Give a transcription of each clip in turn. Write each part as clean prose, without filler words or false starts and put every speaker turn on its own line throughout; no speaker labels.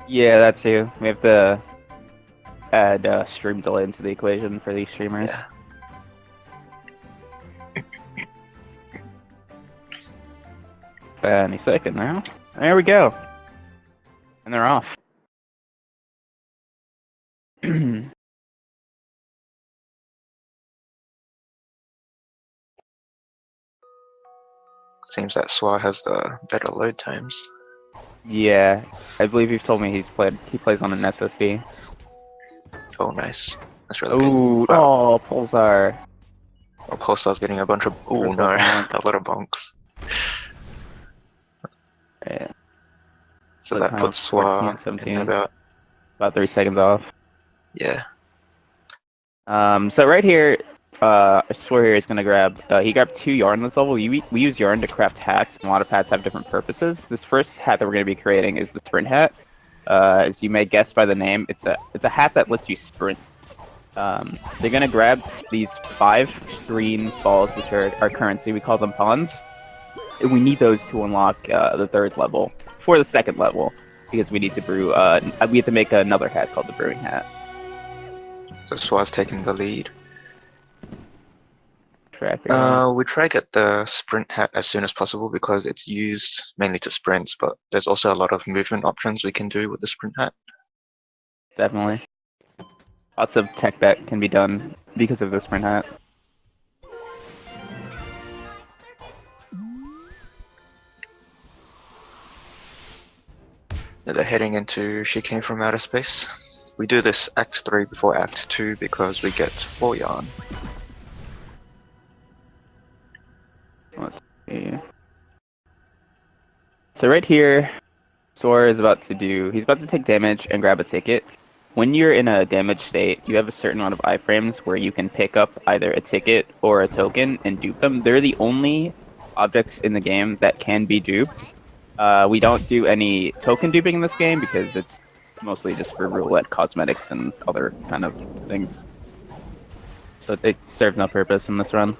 Yeah, that too. We have to add stream delay into the equation for these streamers.
Yeah.
Any second now. There we go. And they're off.
Seems that Suar has the better load times.
Yeah, I believe you've told me he plays on an SSD.
Oh, nice. That's really good.
Ooh,
Wow.
oh, Polsaar.
Oh, Polsaar's getting a bunch of. Oh
Where's the
no,
bonk?
a lot of bonks.
Yeah.
So
The
that
time
puts
of
Suar
14,
in
17.
about.
About 3 seconds off.
Yeah.
So right here, I swear here is gonna grab. He grabbed 2 yarn this level. We use yarn to craft hats, and a lot of hats have different purposes. This first hat that we're gonna be creating is the sprint hat. As you may guess by the name, it's a hat that lets you sprint. They're gonna grab these 5 green balls, which are our currency. We call them pawns. And we need those to unlock the 3rd level for the 2nd level, because we need to brew. We have to make another hat called the brewing hat.
So Suar's taking the lead.
Tracker.
We try to get the sprint hat as soon as possible because it's used mainly to sprints, but there's also a lot of movement options we can do with the sprint hat.
Definitely. Lots of tech that can be done because of the sprint hat.
They're heading into She Came From Outer Space. We do this Act 3 before Act 2 because we get 4 yarn.
Let's see. So right here, Suar is about to he's about to take damage and grab a ticket. When you're in a damaged state, you have a certain amount of iframes where you can pick up either a ticket or a token and dupe them. They're the only objects in the game that can be duped. We don't do any token duping in this game because it's mostly just for roulette cosmetics and other kind of things. So it serves no purpose in this run.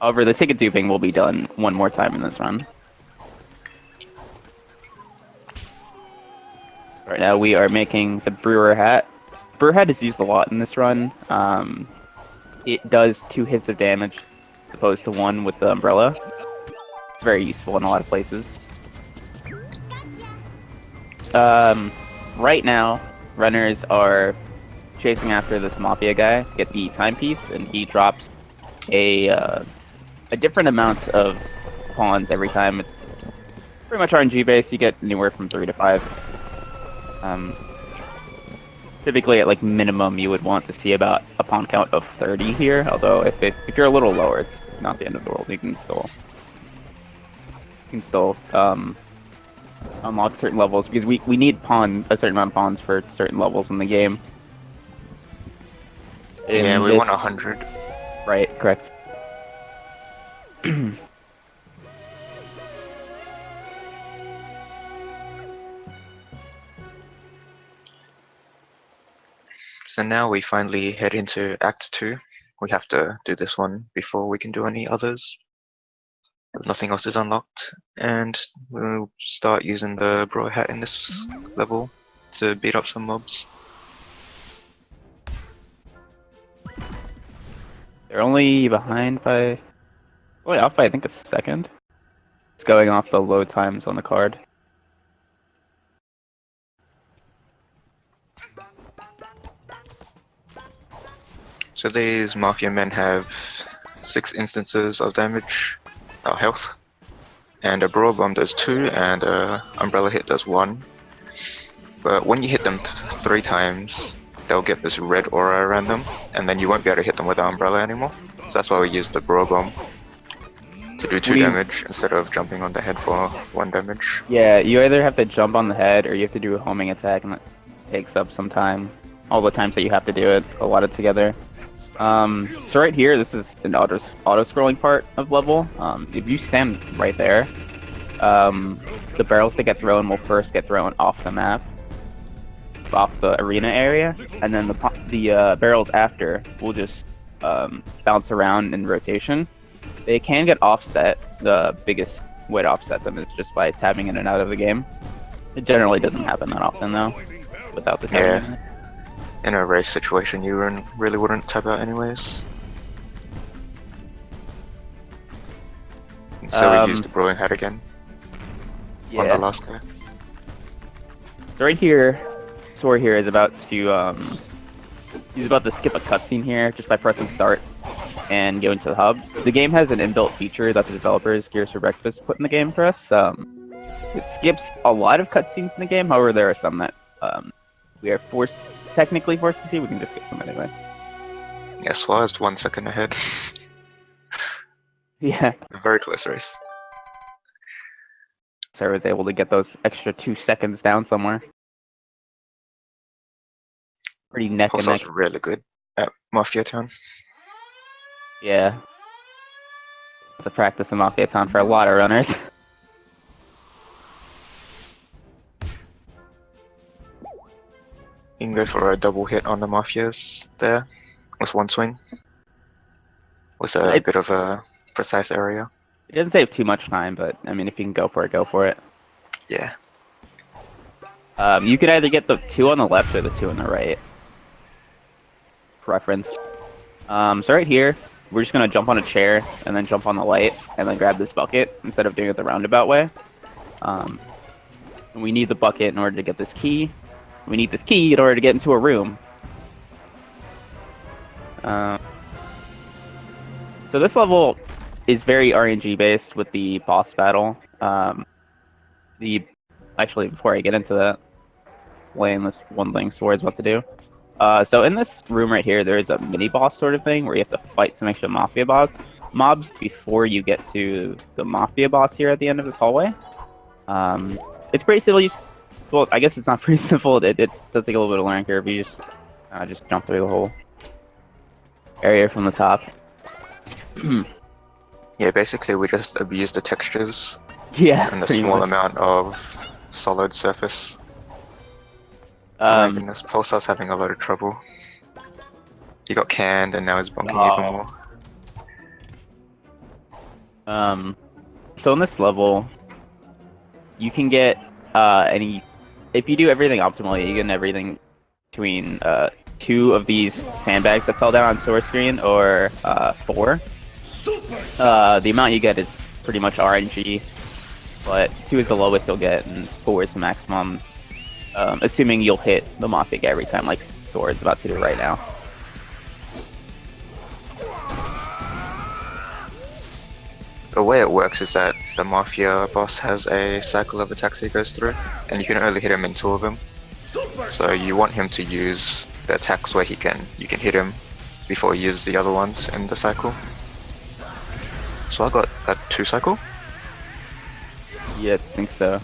However, the ticket duping will be done one more time in this run. Right now we are making the brewer hat. Brewer hat is used a lot in this run. It does 2 hits of damage as opposed to 1 with the umbrella. It's very useful in a lot of places. Right now, runners are chasing after this mafia guy to get the timepiece, and he drops a different amount of pawns every time. It's pretty much RNG based. You get anywhere from 3 to 5. Typically at like minimum you would want to see about a pawn count of 30 here, although if you're a little lower, it's not the end of the world. You can still unlock certain levels because we need a certain amount of pawns for certain levels in the game.
Yeah, we want 100.
Right, correct.
So now we finally head into Act 2. We have to do this one before we can do any others. Nothing else is unlocked, and we'll start using the bro hat in this level to beat up some mobs.
They're only behind by... Only off by I think a second. It's going off the load times on the card.
So these Mafia men have 6 instances of damage, health, and a Brawl Bomb does 2, and a Umbrella Hit does 1. But when you hit them 3 times, they'll get this red aura around them, and then you won't be able to hit them with the Umbrella anymore. So that's why we use the Brawl Bomb to do 2 damage instead of jumping on the head for 1 damage.
Yeah, you either have to jump on the head or you have to do a homing attack, and that takes up some time. All the times that you have to do it, allotted together. So right here, this is an auto-scrolling part of level. If you stand right there, the barrels that get thrown will first get thrown off the map, off the arena area, and then the barrels after will just bounce around in rotation. They can get offset. The biggest way to offset them is just by tabbing in and out of the game. It generally doesn't happen that often though, without the timing.
Yeah. In a race situation, you really wouldn't tap out anyways. So we used the brewing hat again on the
Yeah.
last guy.
So right here, Suar here is about to he's about to skip a cutscene here just by pressing start and go into the hub. The game has an inbuilt feature that the developers, Gears for Breakfast, put in the game for us. It skips a lot of cutscenes in the game. However, there are some that we are technically forced to see. We can just skip them anyway.
Yeah, Suar is 1 second ahead.
Yeah.
A very close race.
So I was able to get those extra 2 seconds down somewhere. Pretty neck and neck.
Polsaar's really good at Mafia Town.
Yeah. It's a practice in Mafia Town for a lot of runners.
You can go for a double hit on the Mafias there, with one swing. With a bit of a precise area.
It doesn't save too much time, but I mean, if you can go for it, go for it.
Yeah.
You could either get the 2 on the left or the 2 on the right. Preference. So right here, we're just gonna jump on a chair and then jump on the light and then grab this bucket instead of doing it the roundabout way. We need the bucket in order to get this key. We need this key in order to get into a room. So this level is very RNG based with the boss battle. Actually, before I get into that, explain this one thing Suar's about to do. So in this room right here, there is a mini boss sort of thing where you have to fight some extra mafia mobs before you get to the mafia boss here at the end of this hallway. It's pretty simple. Well, I guess it's not pretty simple. It does take a little bit of learning curve. You just jump through the whole area from the top.
Yeah, basically we just abuse the textures.
Yeah.
And the small amount of solid surface. Oh my goodness, Polsaar's having a lot of trouble. He got canned and now he's bonking even more.
So in this level, you can get if you do everything optimally, you get everything between 2 of these sandbags that fell down on Suar's screen, or 4. The amount you get is pretty much RNG, but 2 is the lowest you'll get, and 4 is the maximum. Assuming you'll hit the Mafia guy every time, like Suar is about to do right now.
The way it works is that the Mafia boss has a cycle of attacks he goes through, and you can only hit him in 2 of them. So you want him to use the attacks where you can hit him before he uses the other ones in the cycle. So I got a 2 cycle?
Yeah, I think so.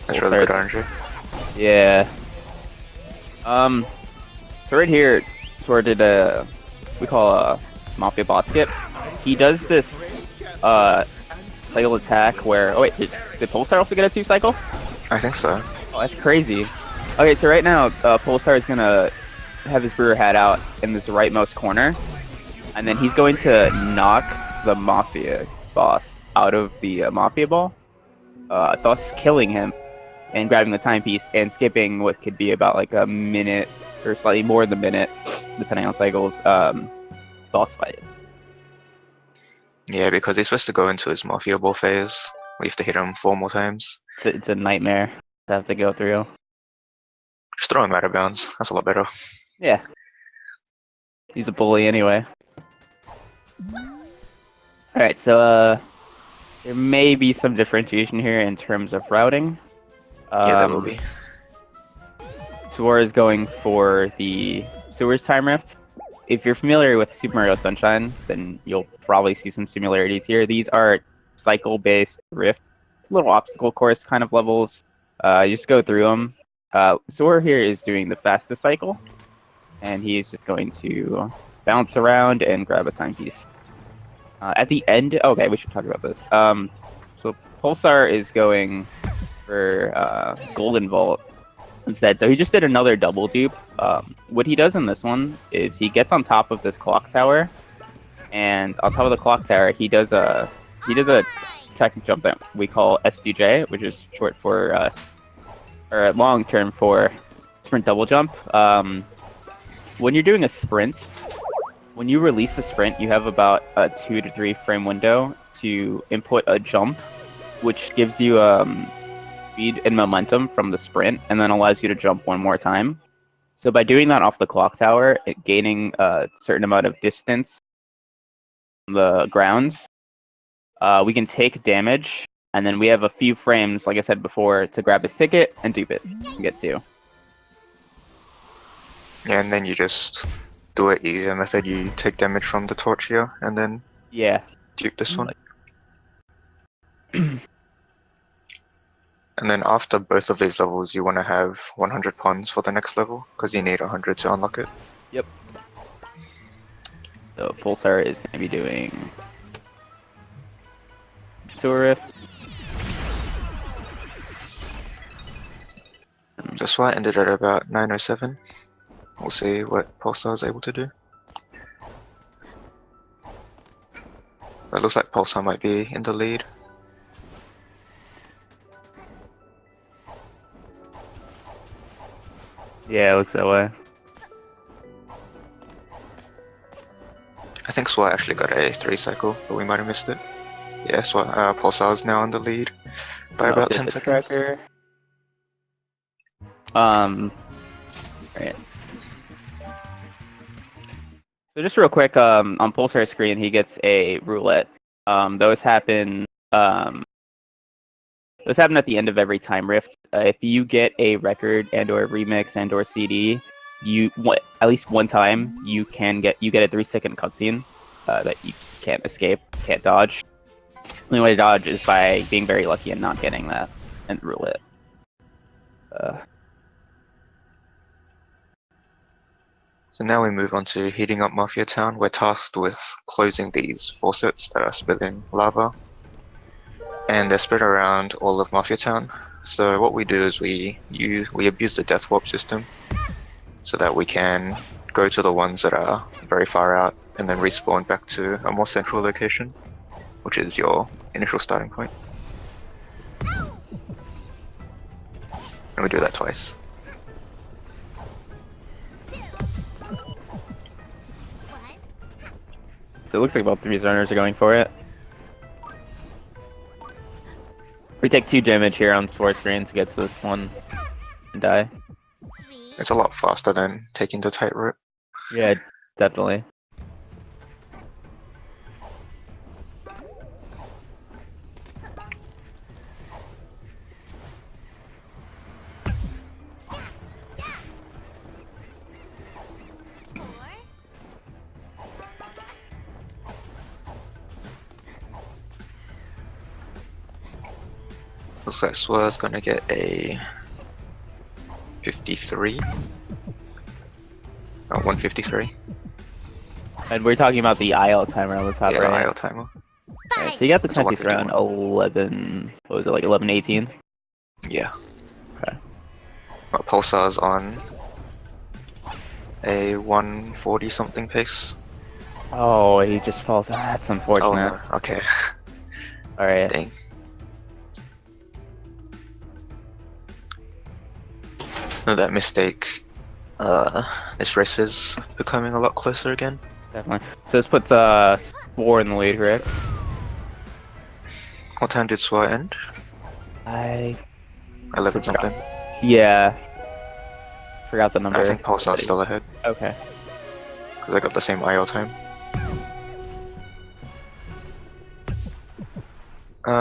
That's really good RNG.
Yeah. So right here, Suar did we call a Mafia boss skip. He does this cycle attack where, oh wait, did Polsaar also get a 2 cycle?
I think so.
Oh, that's crazy. Okay, so right now, Polsaar is gonna have his brewer hat out in this rightmost corner, and then he's going to knock the Mafia boss out of the Mafia ball, thus killing him and grabbing the timepiece and skipping what could be about like a minute or slightly more than a minute, depending on cycles, boss fight.
Yeah, because he's supposed to go into his Mafia ball phase. We have to hit him 4 more times.
It's a nightmare to have to go through.
Just throw him out of bounds. That's a lot better.
Yeah. He's a bully anyway. Alright, so there may be some differentiation here in terms of routing.
Yeah, there will be.
Suar is going for the Suar's Time Rift. If you're familiar with Super Mario Sunshine, then you'll probably see some similarities here. These are cycle-based rift, little obstacle course kind of levels. You just go through them. Suar here is doing the fastest cycle, and he is just going to bounce around and grab a timepiece. At the end, okay, we should talk about this. So Polsaar is going for Golden Vault instead. So he just did another double dupe. What he does in this one is he gets on top of this clock tower, and on top of the clock tower, he does a tactic jump that we call SDJ, which is short for or long term for sprint double jump. When you're doing a sprint, when you release a sprint, you have about a 2 to 3 frame window to input a jump, which gives you speed and momentum from the sprint, and then allows you to jump one more time. So by doing that off the clock tower, gaining a certain amount of distance from the grounds, we can take damage, and then we have a few frames, like I said before, to grab his ticket and dupe it and get 2.
Yeah, and then you just do it easier method. You take damage from the torch here, and then
Yeah.
dupe this one. And then after both of these levels, you want to have 100 pawns for the next level, because you need 100 to unlock it.
Yep. So Polsaar is going to be doing Suar.
So Suar ended at about 907. We'll see what Polsaar is able to do. It looks like Polsaar might be in the lead.
Yeah, it looks that way.
I think Suar actually got a 3 cycle, but we might have missed it. Yeah, Polsaar is now in the lead by about 10 seconds.
Tracker. Right. So just real quick, on Polsaar's screen, he gets a roulette. Those happen at the end of every time rift. If you get a record and/or remix and/or CD, at least one time you get a 3-second cutscene that you can't escape, can't dodge. The only way to dodge is by being very lucky and not getting that and roulette.
So now we move on to heating up Mafia Town. We're tasked with closing these faucets that are spilling lava, and they're spread around all of Mafia Town. So what we do is we abuse the death warp system so that we can go to the ones that are very far out and then respawn back to a more central location, which is your initial starting point. And we do that twice.
So it looks like both of these runners are going for it. We take 2 damage here on Suar screen to get to this one and die.
It's a lot faster than taking the tightrope.
Yeah, definitely.
Looks like Suar's gonna get a 53. 153.
And we're talking about the IL timer on the top
Yeah,
right.
the IL timer.
Right, so you got the
It's a
time piece around 11. What was it, like 11:18?
Yeah.
Okay.
But Pulsar's on a 140 something pace.
Oh, he just falls. That's unfortunate.
Oh no, okay.
Alright.
Dang. No, that mistake. This race is becoming a lot closer again.
Definitely. So this puts Suar in the lead, correct?
What time did Suar end? 11 something.
Yeah. Forgot the number.
I think Pulsar's still ahead,
Okay.
because I got the same IL time.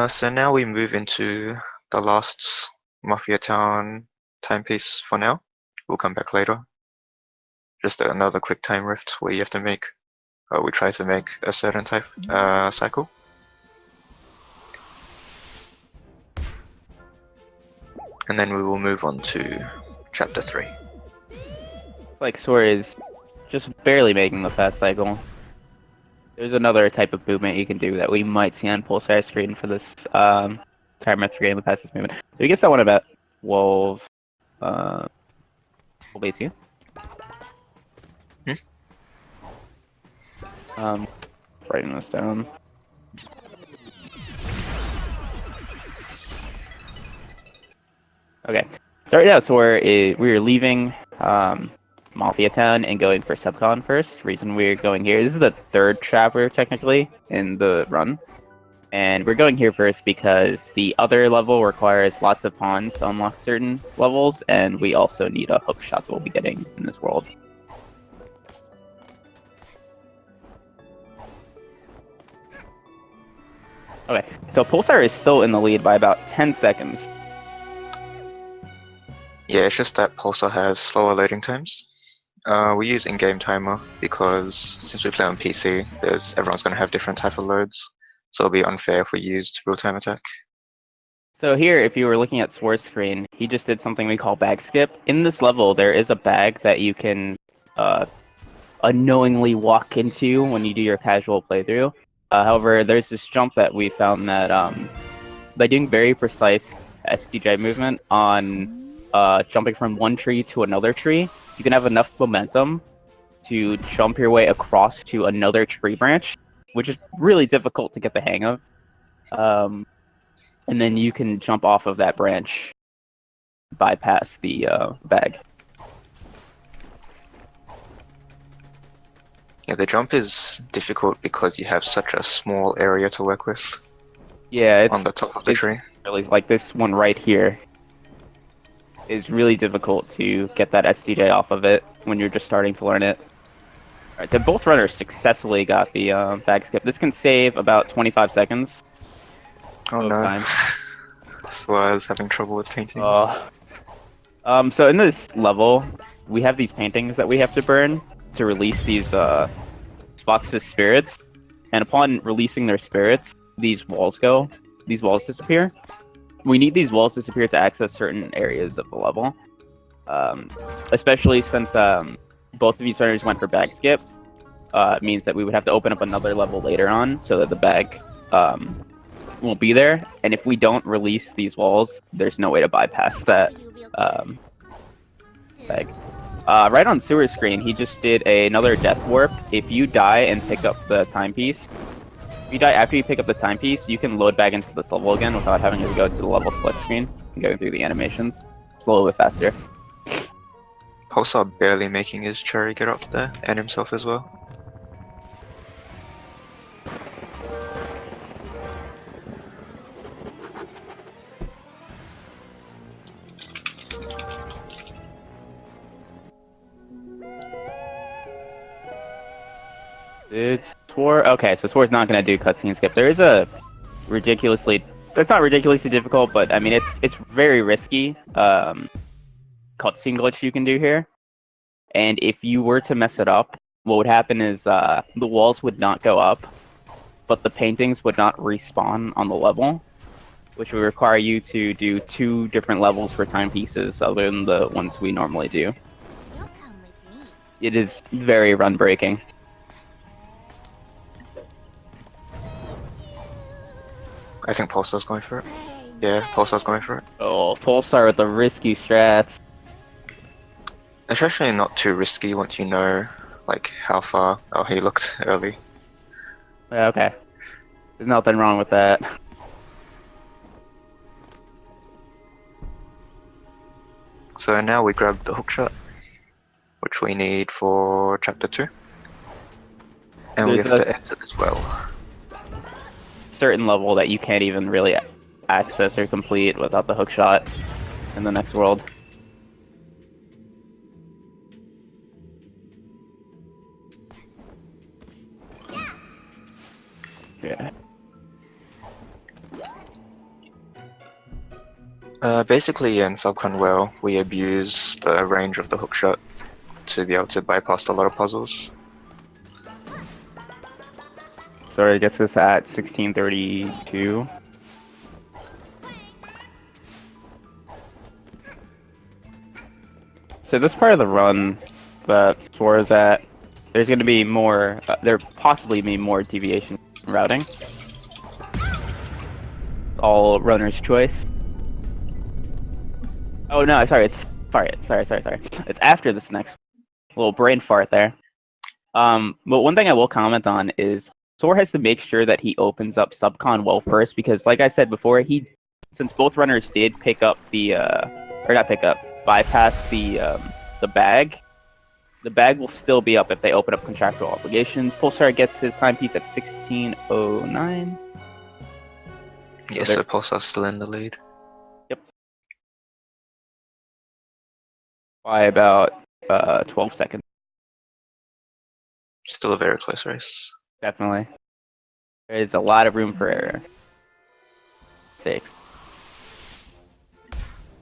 So now we move into the last Mafia Town timepiece for now. We'll come back later. Just another quick time rift where you have to make, we try to make a certain type cycle. And then we will move on to chapter 3.
Like Suar is just barely making the fast cycle. There's another type of movement you can do that we might see on Polsaar screen for this timer for getting the fastest movement. So we get that one about 12:18.
Hmm?
Writing this down. Okay. So right now, we're leaving Mafia Town and going for Subcon first. Reason we're going here. This is the third chapter technically in the run. And we're going here first because the other level requires lots of pawns to unlock certain levels, and we also need a hook shot that we'll be getting in this world. Okay, so Polsaar is still in the lead by about 10 seconds.
Yeah, it's just that Pulsar has slower loading times. We use in-game timer because since we play on PC, everyone's going to have different type of loads, so it'll be unfair if we used real-time attack.
So here, if you were looking at Suar's screen, he just did something we call bag skip. In this level, there is a bag that you can unknowingly walk into when you do your casual playthrough. However, there's this jump that we found that by doing very precise SDJ movement on jumping from one tree to another tree, you can have enough momentum to jump your way across to another tree branch, which is really difficult to get the hang of. And then you can jump off of that branch, bypass the bag.
Yeah, the jump is difficult because you have such a small area to work with.
Yeah, it's
on the top of the tree.
Really, like this one right here is really difficult to get that SDJ off of it when you're just starting to learn it. Alright, so both runners successfully got the bag skip. This can save about 25 seconds.
Oh no.
Time.
Suar's having trouble with paintings.
So in this level, we have these paintings that we have to burn to release these Fox's spirits. And upon releasing their spirits, these walls disappear. We need these walls to disappear to access certain areas of the level. Especially since both of these runners went for bag skip, it means that we would have to open up another level later on so that the bag won't be there. And if we don't release these walls, there's no way to bypass that bag. Right on Suar's screen, he just did another death warp. If you die and pick up the timepiece, if you die after you pick up the timepiece, you can load back into this level again without having to go to the level select screen and going through the animations. It's a little bit faster.
Polsar barely making his cherry get up there, and himself as well.
It's Suar. Okay, so Suar's not gonna do cutscene skip. There is a ridiculously. That's not ridiculously difficult, but I mean it's very risky. Cutscene glitch you can do here, and if you were to mess it up, what would happen is the walls would not go up, but the paintings would not respawn on the level, which would require you to do 2 different levels for timepieces other than the ones we normally do. It is very run breaking.
I think Polsar's going for it. Yeah, Polsar's going for it.
Oh, Polsaar with the risky strats.
It's actually not too risky once you know, like, how far. Oh, he looked early.
Yeah, okay. There's nothing wrong with that.
So now we grab the hookshot, which we need for chapter 2. And we have to exit as well.
Certain level that you can't even really access or complete without the hookshot in the next world. Yeah.
Basically in Subcon Well, we abuse the range of the hookshot to be able to bypass a lot of puzzles.
So it gets us at 1632. So this part of the run that Suar is at, there's going to be more, there possibly be more deviation routing. It's all runner's choice. Oh no, sorry, sorry. It's after this next little brain fart there. But one thing I will comment on is Suar has to make sure that he opens up Subcon well first, because like I said before, since both runners did pick up the or not pick up, bypass the bag. The bag will still be up if they open up contractual obligations. Polsaar gets his timepiece at 16:09.
Yeah, so Polsaar's still in the lead.
Yep. By about 12 seconds.
Still a very close race.
Definitely. There is a lot of room for error. 6.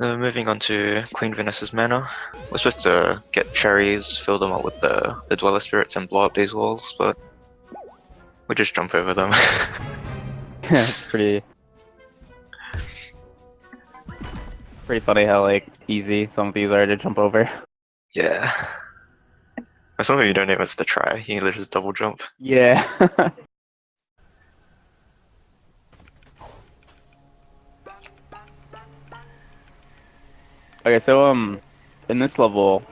Moving on to Queen Vanessa's Manor. We're supposed to get cherries, fill them up with the Dweller Spirits and blow up these walls, but we just jump over them.
It's pretty funny how like easy some of these are to jump over.
Yeah. But some of you don't even have to try, you can just double jump.
Yeah. Okay, so in this level,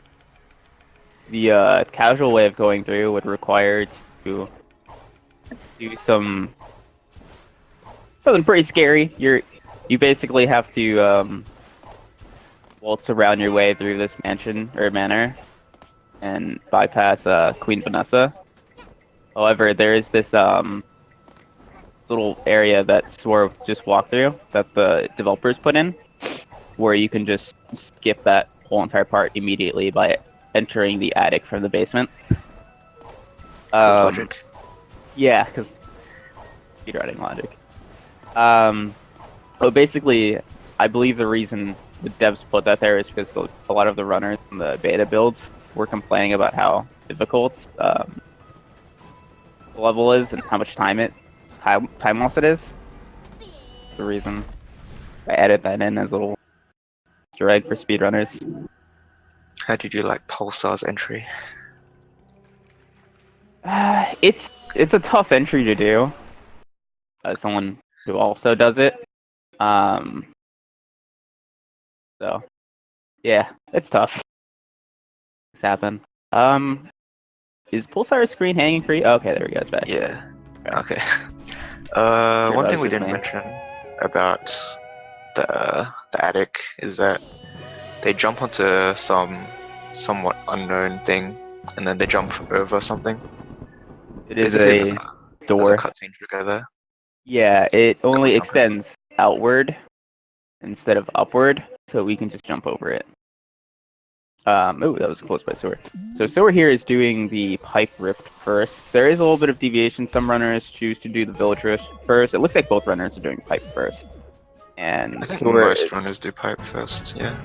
the casual way of going through would require to do something pretty scary. You basically have to waltz around your way through this mansion or manor and bypass Queen Vanessa. However, there is this little area that Suar just walked through that the developers put in, where you can just skip that whole entire part immediately by entering the attic from the basement.
Logic.
Yeah, because speedrunning logic. But basically, I believe the reason the devs put that there is because a lot of the runners in the beta builds were complaining about how difficult the level is and how much time loss it is. That's the reason I added that in as a little Easter egg for speedrunners.
How did you like Pulsar's entry?
It's a tough entry to do. As someone who also does it. So yeah, it's tough. Things happen. Is Pulsaar's screen hanging free? Okay, there we go. It's back.
Yeah. Okay.
Sure,
One
that
thing
was
we
just
didn't
me.
mention about the attic is that they jump onto some somewhat unknown thing, and then they jump over something.
It is
Basically,
a
there's a
door.
cutscene together.
Yeah, it
That we
only
jump over.
extends outward instead of upward, so we can just jump over it. Oh, that was close by Suar. So Suar here is doing the pipe rift first. There is a little bit of deviation. Some runners choose to do the village rift first. It looks like both runners are doing pipe first. And
I think
Suar,
most runners do pipe first. Yeah.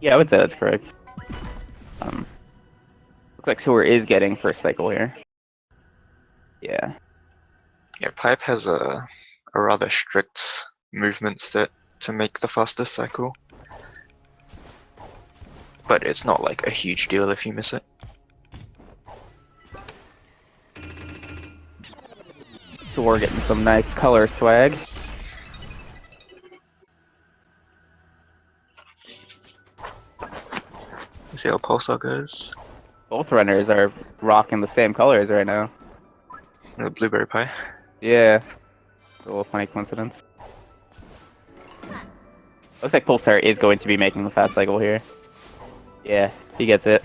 yeah, I would say that's correct. Looks like Suar is getting first cycle here. Yeah.
Yeah. Pipe has a rather strict movement set to make the fastest cycle. But it's not like a huge deal if you miss it.
Suar getting some nice color swag.
See how Pulsar goes.
Both runners are rocking the same colors right now.
Blueberry pie.
Yeah. A little funny coincidence. Looks like Polsaar is going to be making the fast cycle here. Yeah, he gets it.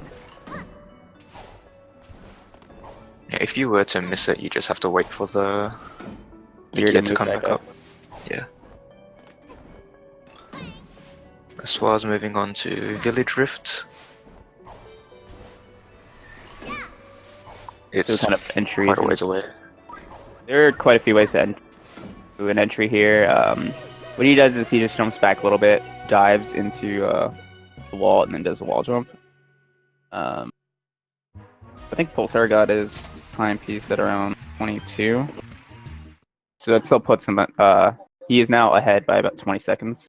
Yeah, if you were to miss it, you just have to wait for the
Gear
gear
to
to
move
come back up. Yeah. Suar's moving on to Village Rift. It's
So kind of entry.
quite a ways away.
There are quite a few ways to do an entry here. What he does is he just jumps back a little bit, dives into the wall, and then does a wall jump. I think Polsaar got his timepiece at around 22. So that still puts him at, he is now ahead by about 20 seconds.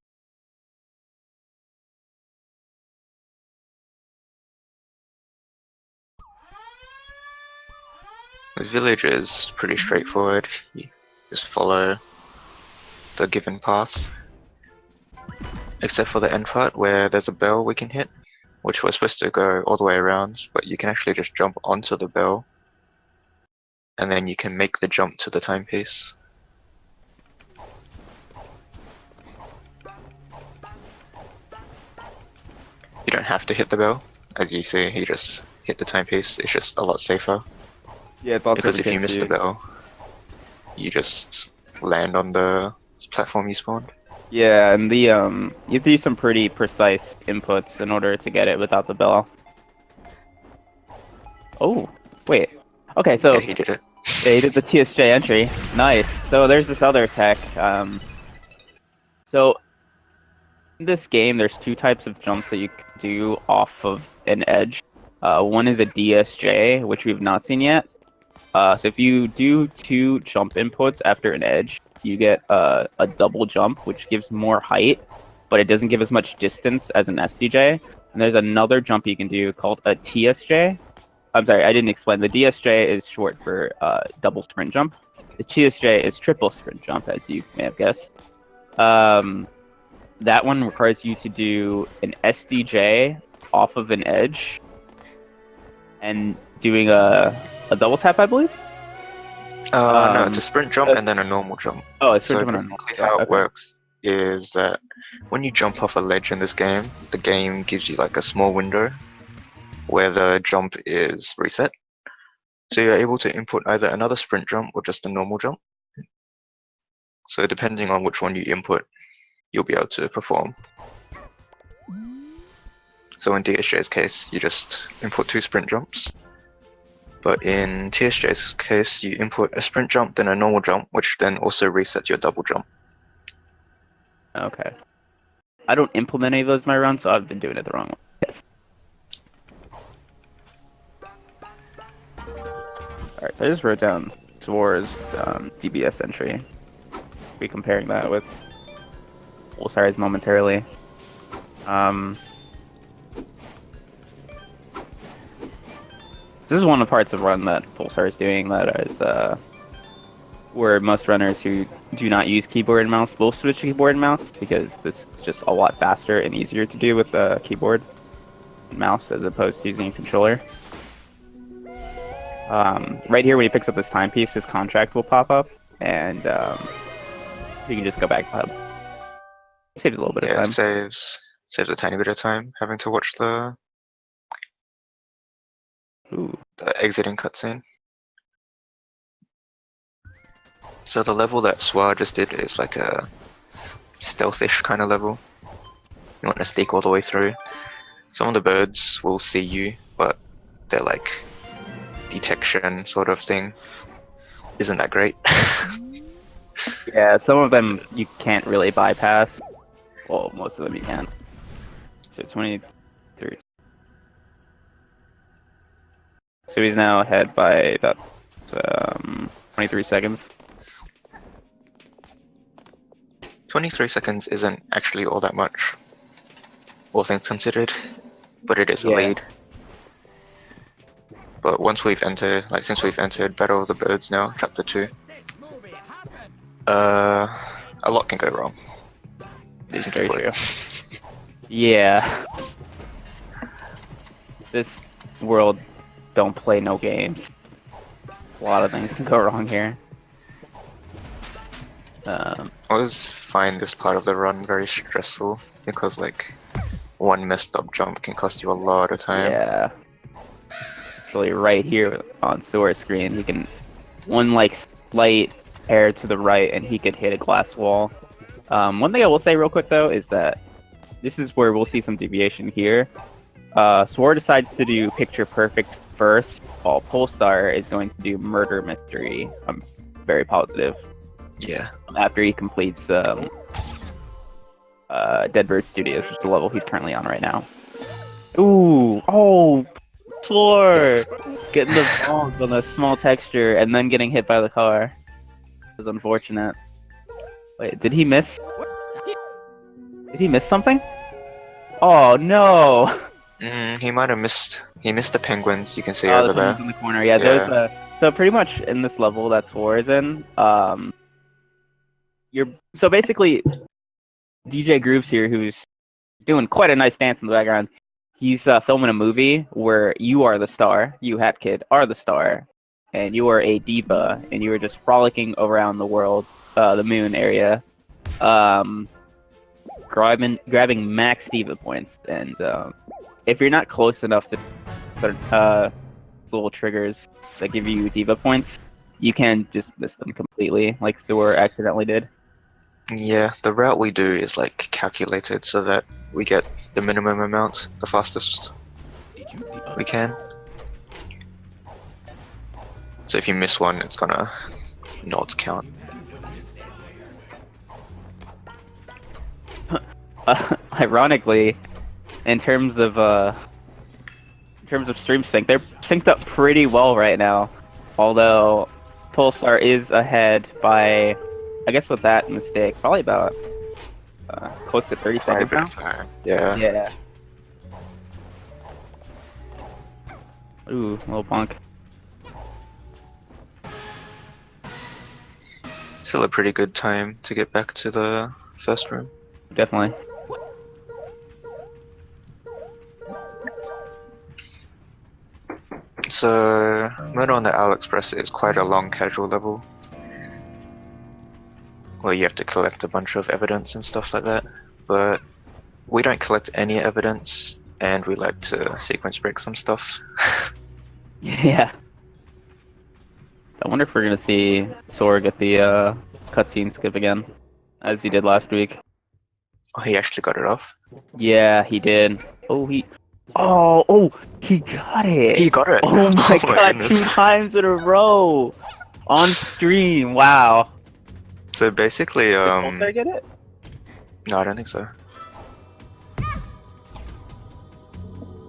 The village is pretty straightforward. You just follow the given path. Except for the end part where there's a bell we can hit, which we're supposed to go all the way around, but you can actually just jump onto the bell, and then you can make the jump to the timepiece. you don't have to hit the bell. As you see, he just hit the timepiece. It's just a lot safer.
Yeah, it's also
Because if you miss the bell, you just land on the platform you spawned.
Yeah, and the you have to use some pretty precise inputs in order to get it without the bell. Oh, wait. Okay, so
Yeah, he did it.
yeah, he did the TSJ entry. Nice. So there's this other tech. So in this game, there's two types of jumps that you can do off of an edge. One is a DSJ, which we've not seen yet. So if you do 2 jump inputs after an edge, you get a double jump, which gives more height, but it doesn't give as much distance as an SDJ. And there's another jump you can do called a TSJ. I'm sorry, I didn't explain. The DSJ is short for double sprint jump. The TSJ is triple sprint jump, as you may have guessed. That one requires you to do an SDJ off of an edge and doing a double tap, I believe.
No, it's a sprint jump and then a normal jump.
Oh, it's
So
sprint jump.
basically how it works is that when you jump off a ledge in this game, the game gives you like a small window where the jump is reset. So you're able to input either another sprint jump or just a normal jump. So depending on which one you input, you'll be able to perform. So in DSJ's case, you just input 2 sprint jumps. But in TSJ's case, you input a sprint jump, then a normal jump, which then also resets your double jump.
Okay. I don't implement any of those in my run, so I've been doing it the wrong way. Yes. Alright, so I just wrote down Suar's DBS entry. Be comparing that with Polsaar's momentarily. This is one of the parts of run that Polsaar is doing that is where most runners who do not use keyboard and mouse will switch to keyboard and mouse, because this is just a lot faster and easier to do with a keyboard and mouse as opposed to using a controller. Right here, when he picks up this timepiece, his contract will pop up, and you can just go back to hub. Saves a little bit of time.
Saves a tiny bit of time having to watch the exiting cutscene. So the level that Suar just did is like a stealthish kind of level. You want to sneak all the way through. Some of the birds will see you, but they're like detection sort of thing. Isn't that great?
Yeah, some of them you can't really bypass. Well, most of them you can. So 23. So he's now ahead by about 23 seconds.
23 seconds isn't actually all that much, all things considered, but it is a lead. But once we've entered, since we've entered Battle of the Birds now, Chapter 2, a lot can go wrong.
This is very true. Yeah. This world don't play no games. A lot of things can go wrong here. I
always find this part of the run very stressful because one messed up jump can cost you a lot of time.
Yeah. Actually, right here on Suar's screen, he can one slight error to the right, and he could hit a glass wall. One thing I will say real quick though is that this is where we'll see some deviation here. Suar decides to do picture perfect first, while Polsaar is going to do murder mystery. I'm very positive.
Yeah.
After he completes Deadbird Studios, which is the level he's currently on right now. Ooh, oh, Suar getting the bombs on a small texture and then getting hit by the car. It's unfortunate. Wait, did he miss? Did he miss something? Oh no!
He might have missed. He missed the penguins. You can see
the
over there.
penguins in the corner. Yeah, there's so pretty much in this level that Suar is in. So basically, DJ Grooves here, who's doing quite a nice dance in the background. He's filming a movie where you are the star, you Hat Kid are the star, and you are a diva, and you are just frolicking around the world, the moon area, grabbing max diva points, and if you're not close enough to little triggers that give you diva points, you can just miss them completely, like Suar accidentally did.
Yeah, the route we do is like calculated so that we get the minimum amount the fastest we can. So if you miss one, it's gonna not count.
Ironically, in terms of stream sync, they're synced up pretty well right now. Although Polsaar is ahead by, I guess with that mistake, probably about close to 30 seconds now.
Yeah.
Yeah. Ooh, little bonk.
Still a pretty good time to get back to the first room.
Definitely.
So, Murder on the AliExpress is quite a long casual level, where you have to collect a bunch of evidence and stuff like that, but we don't collect any evidence, and we like to sequence break some stuff.
Yeah. I wonder if we're gonna see Suar get the cutscene skip again, as he did last week.
Oh, he actually got it off?
Yeah, he did. Oh, he got it!
He got it!
Oh my god,
goodness.
2 times in a row! On stream, wow.
So basically,
Did Polsaar get it?
no, I don't think so.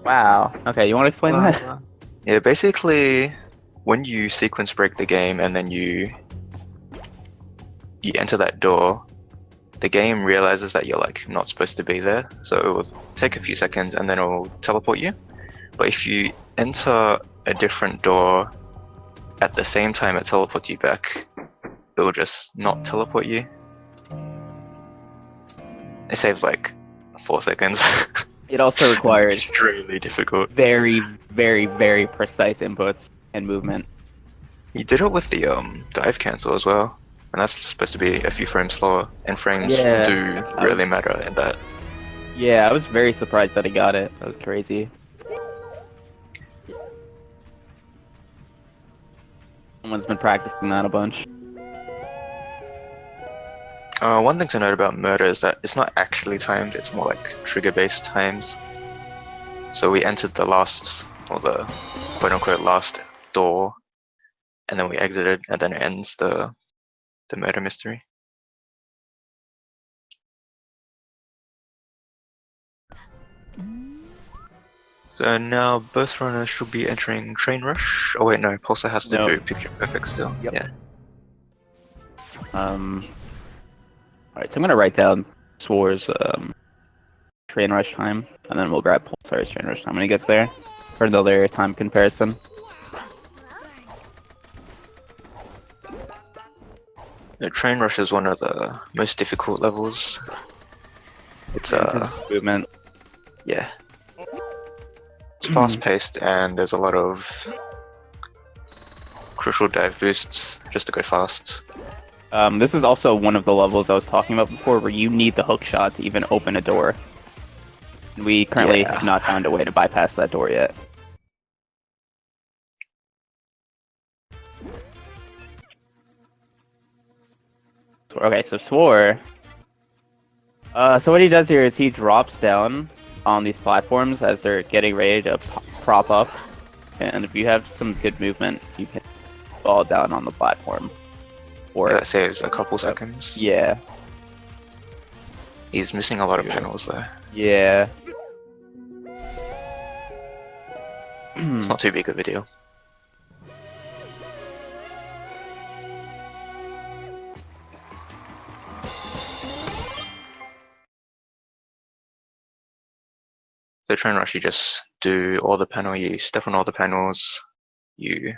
Wow. Okay, you want to explain that?
Yeah, basically, when you sequence break the game and then you enter that door, the game realizes that you're like not supposed to be there, so it will take a few seconds and then it will teleport you. But if you enter a different door at the same time it teleports you back, it will just not teleport you. It saves like 4 seconds.
It also requires
extremely difficult.
very, very, very precise inputs and movement.
You did it with the dive cancel as well, and that's supposed to be a few frames slower, and frames do really matter in that.
Yeah, I was very surprised that he got it. That was crazy. Someone's been practicing that a bunch.
One thing to note about murder is that it's not actually timed, it's more like trigger-based times. So we entered the last, or the quote-unquote last door, and then we exited, and then it ends the murder mystery. So now both runners should be entering Train Rush. Oh wait, no, Polsaar has to do Picture Perfect still.
Yep.
Yeah.
Alright, so I'm gonna write down Suar's train rush time, and then we'll grab Polsaar's train rush time when he gets there for another time comparison.
The Train Rush is one of the most difficult levels. It's
movement.
Yeah. It's fast paced and there's a lot of crucial dive boosts just to go fast.
This is also one of the levels I was talking about before where you need the hook shot to even open a door. We currently have not found a way to bypass that door yet. Okay, so Suar. So what he does here is he drops down on these platforms as they're getting ready to prop up, and if you have some good movement, you can fall down on the platform. Or
that saves a couple seconds.
Yeah.
He's missing a lot of panels there.
Yeah.
It's not too big a video. So Train Rush, you just do all the panel, you step on all the panels, yeah,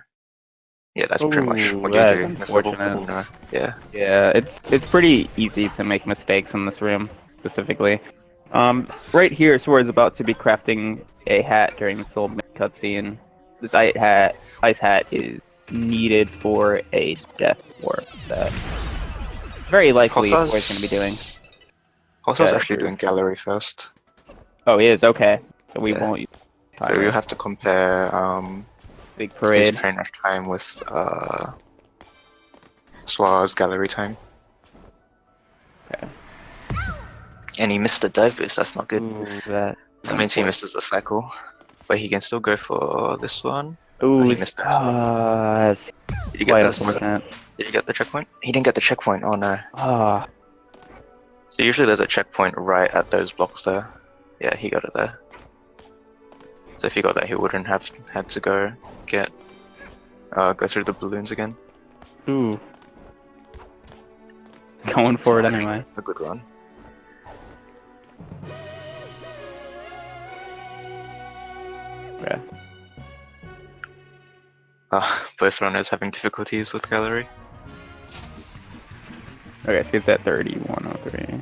that's pretty much what you do in this level. Yeah.
Yeah, it's pretty easy to make mistakes in this room, specifically. Right here, Suar is about to be crafting a hat during this little cutscene. This ice hat is needed for a death warp that very likely Suar is going to be doing.
Polsaar's actually doing gallery first.
Oh, he is? Okay. So we won't use
So
timers.
we'll have to compare
Big
his
parade.
train rush time with Suar's gallery time.
Okay.
And he missed the dive boost, that's not good.
Ooh, that.
That means he misses the cycle. But he can still go for this one.
Ooh,
He missed this one.
that's
Did you get
quite
this?
unfortunate.
Did you get the checkpoint? He didn't get the checkpoint, oh no.
Ah,
So usually there's a checkpoint right at those blocks there. Yeah, he got it there. So if he got that, he wouldn't have had to go through the balloons again.
ooh. Going for it anyway.
A good run.
Okay.
Both runners having difficulties with gallery.
Okay, so it's at 3103.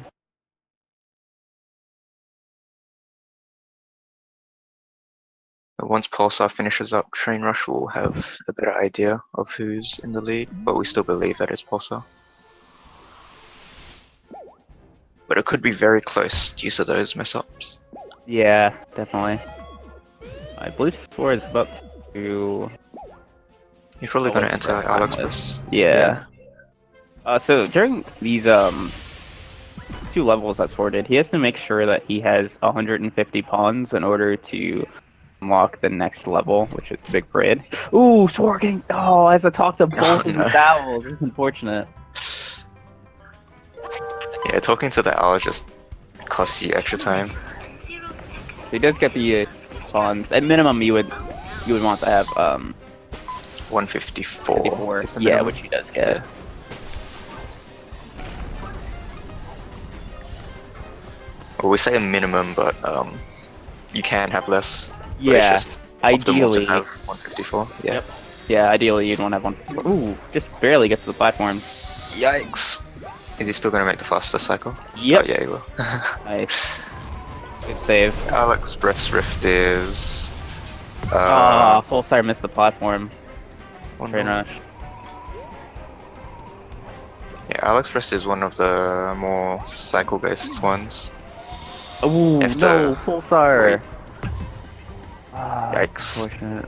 Once Pulsar finishes up Train Rush, we'll have a better idea of who's in the lead, but we still believe that it's Pulsar. But it could be very close due to those mess-ups.
Yeah, definitely. I believe Suar is about to.
He's probably
Oh,
gonna
wait,
enter
right,
AliExpress.
Yeah. So during these 2 levels that Suar did, he has to make sure that he has 150 pawns in order to unlock the next level, which is Big Parade. Ooh, Suar getting. Oh, I have to talk to both of
no.
these owls. This is unfortunate.
Yeah, talking to the owl just costs you extra time.
So he does get the pawns. At minimum, you would want to have
154.
54.
is the
Yeah,
minimum.
which he does get.
Yeah. Well, we say a minimum, but you can have less. But
Yeah,
it's just optimal
ideally.
to have 154. Yeah.
Yep. Yeah, ideally you'd want to have 154. Ooh, just barely gets to the platform.
Yikes! Is he still gonna make the fastest cycle?
Yep.
Oh yeah, he will.
Nice. Good save.
AliExpress Rift is.
Polsaar missed the platform. Train rush.
Yeah, AliExpress is one of the more cycle-based ones.
Ooh,
Have to
no, Polsaar.
wait. Yikes.
Unfortunate.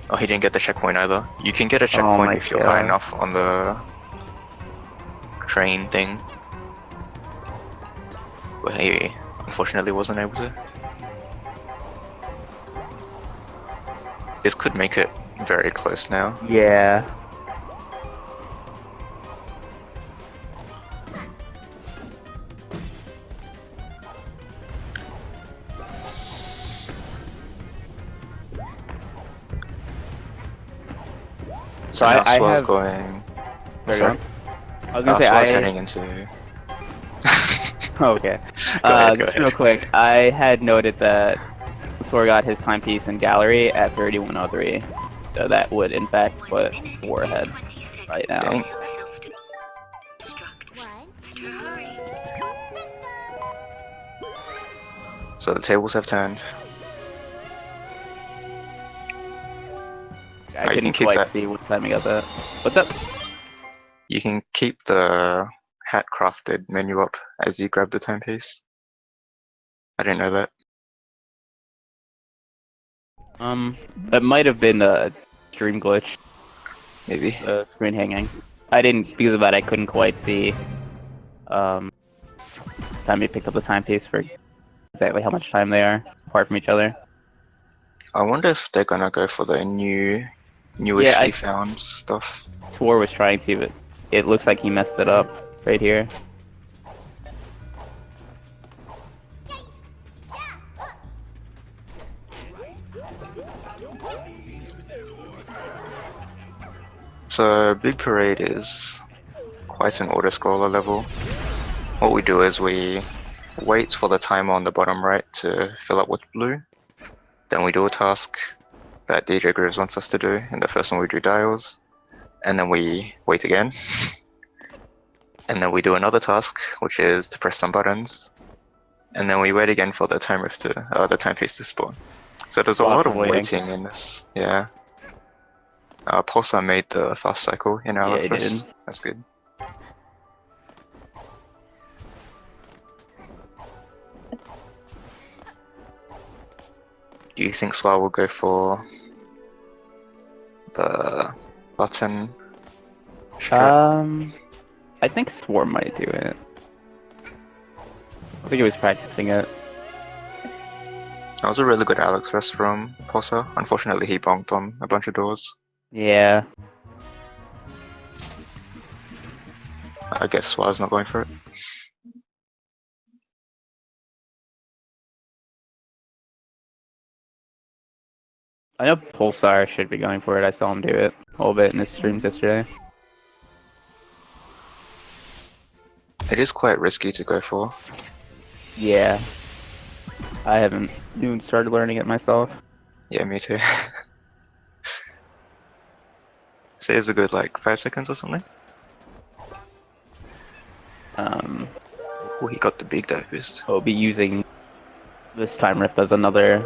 Oh, he didn't get the checkpoint either. You can get a
Oh
checkpoint
my
if you're high
God.
enough on the train thing. But he unfortunately wasn't able to. This could make it very close now.
Yeah.
So
I-
now
I
Suar's
have-
going.
Sorry,
Sorry.
I was gonna say
Suar's
I.
heading into.
Okay.
Go ahead,
Just real quick, I had noted that Suar got his timepiece in gallery at 3103, so that would in fact put Suar ahead right now.
Dang. So the tables have turned.
I
you can
couldn't
keep
quite
that.
see what time he got that. What's up?
You can keep the hat crafted menu up as you grab the timepiece. I didn't know that.
That might have been a stream glitch,
Maybe.
the screen hanging. I didn't, because of that, I couldn't quite see, time he picked up the timepiece for exactly how much time they are apart from each other.
I wonder if they're gonna go for the newishly
Yeah,
found stuff.
Suar was trying to, but it looks like he messed it up right here.
So Big Parade is quite an auto-scroller level. What we do is we wait for the timer on the bottom right to fill up with blue. Then we do a task that DJ Grooves wants us to do. In the first one we do dials. And then we wait again. And then we do another task, which is to press some buttons. And then we wait again for the timepiece to spawn. So there's a
Lots
lot
of
of
waiting.
waiting in this, yeah. Polsaar made the fast cycle in our
Yeah, he
first.
did.
That's good. Do you think Suar will go for the button strat?
I think Suar might do it. I think he was practicing it.
That was a really good Alex rest from Polsaar. Unfortunately, he bonked on a bunch of doors.
Yeah.
I guess Suar's not going for it.
I know Polsaar should be going for it. I saw him do it a little bit in his streams yesterday.
It is quite risky to go for.
Yeah. I haven't even started learning it myself.
Yeah, me too. Say it's a good like 5 seconds or something. Oh, he got the big dive boost.
I'll be using this time rift as another